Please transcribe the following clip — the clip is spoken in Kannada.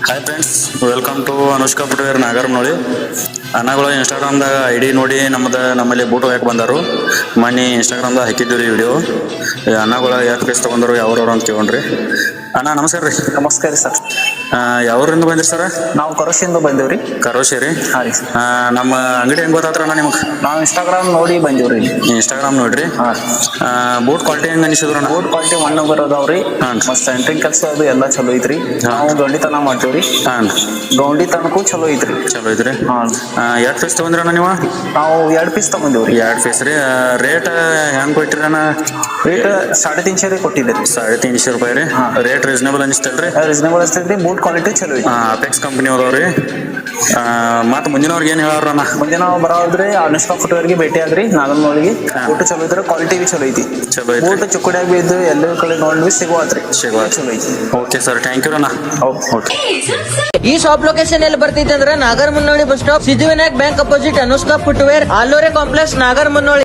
Hi friends, welcome to Anushka footwear Nagaramanoli. ಅನ್ನಗಳು ಇನ್ಸ್ಟಾಗ್ರಾಮ್ದಾಗ ಐಡಿ ನೋಡಿ ನಮ್ಮಲ್ಲಿ ಬೂಟ್ ಯಾಕೆ ಬಂದರು. ಮೊನ್ನೆ ಇನ್ಸ್ಟಾಗ್ರಾಮ್ದಾಗ ಹಾಕಿದ್ದೀವಿ ರೀ ವಿಡಿಯೋ. ಅನ್ನಗಳು ಯಾಕೆ ಪೀಸ್ ತೊಗೊಂಡರು ಯಾವ್ರವ್ರು ಅಂತ ಕೇಳ್ರಿ. ಅಣ್ಣ ನಮಸ್ಕಾರ ರೀ. ನಮಸ್ಕಾರ ರೀ ಸರ್. ಯಾವ್ರಿಂದ ಬಂದ್ರಿ ಸರ್? ನಾವು ಕರೋಶಿಯಿಂದ ಬಂದೇವ್ರಿ. ಕರೋಶಿ ರೀ. ಹಾಂ ರೀ. ನಮ್ಮ ಅಂಗಡಿ ಹೆಂಗೆ ಗೊತ್ತಾತ್ರಣ್ಣ ನಿಮಗೆ? ನಾವು ಇನ್ಸ್ಟಾಗ್ರಾಮ್ ನೋಡಿ ಬಂದೇವ್ರಿ. ಇನ್ಸ್ಟಾಗ್ರಾಮ್ ನೋಡ್ರಿ. ಹಾಂ. ಬೂಟ್ ಕ್ವಾಲಿಟಿ ಹೆಂಗೆ ಅನಿಸಿದ್ರು ಅಣ್ಣ? ಬೂಟ್ ಕ್ವಾಲಿಟಿ 1 ನಂಬರ್ ಅದಾವ್ರಿ. ಹಾಂ. ಮತ್ತು ಸೆಂಟ್ರಿಂಗ್ ಕೆಲಸ ಅದು ಎಲ್ಲ ಚಲೋ ಐತ್ರಿ. ನಾವು ಗೌಂಡಿತನ ಮಾಡ್ತೇವ್ರಿ. ಹಾಂ. ಗೌಂಡಿತನಕ್ಕೂ ಚಲೋ ಐತ್ರಿ. ಚಲೋ ಐತ್ರಿ. ಹಾಂ. ಎರಡು ಪೀಸ್ ತೊಗೊಂಡ್ರಣ್ಣ ನೀವು? ನಾವು 2 ಪೀಸ್ ತಗೊಂಡೇವ್ರಿ. 2 ಪೀಸ್ ರೀ. ರೇಟ್ ಹೆಂಗೆ ಕೊಟ್ಟಿರಿ ಅಣ್ಣ? ರೇಟ್ 350 ರೀ ಕೊಟ್ಟಿದ್ದೀರಿ. 350 ರೂಪಾಯಿ ರೀ. ರೇಟ್ ರೀಸನೇಬಲ್ ಅನಿಸ್ತಲ್ರಿ? ರೀಸನೇಬಲ್ ಅನಿಸ್ತೈತಿ. ಬೂಟ್ ಕ್ವಾಲಿಟಿ ಚಲೋ ಐತಿ. ಅಪೆಕ್ಸ್ ಕಂಪ್ನಿ ಅವ್ರವ್ರಿ. ಮತ್ತು ಮುಂದಿನವ್ರಿಗೆ ಏನು ಹೇಳೋರಣ್ಣ? ಮುಂದೆ ನಾವು ಬರೋದ್ರಿ ಅನುಷ್ಕಾ ಫುಟ್ವೇರ್ಗೆ ಭೇಟಿ ಆಗ್ರಿ ನಾಗರಮನೋಳಿಗೆ. ಬೂಟ್ ಚಲೋ ಐತ್ರಿ. ಕ್ವಾಲಿಟಿ ಬಿ ಚಲೋ ಐತಿ. ಚಲೋ ಐತಿ. ಬೂಟ್ ಚುಕ್ಕಡಿಯಾಗಿ ಬಿ ಇದ್ದು ಎಲ್ಲ ಕಡೆ ನೋಡಿ ಸಿಗುವತ್ರಿ. ಚಲೋ ಐತಿ. ಓಕೆ ಸರ್, ಥ್ಯಾಂಕ್ ಯು ಅಣ್ಣ. ಓಕೆ. ಈ ಶಾಪ್ ಲೊಕೇಶನ್ ಎಲ್ಲಿ ಬರ್ತೈತೆ ಅಂದ್ರೆ Nagaramanoli bus stop, Siddhivinayak bank opposite Anushka footwear, Alure complex, ನಾಗರಮನೋಳಿ.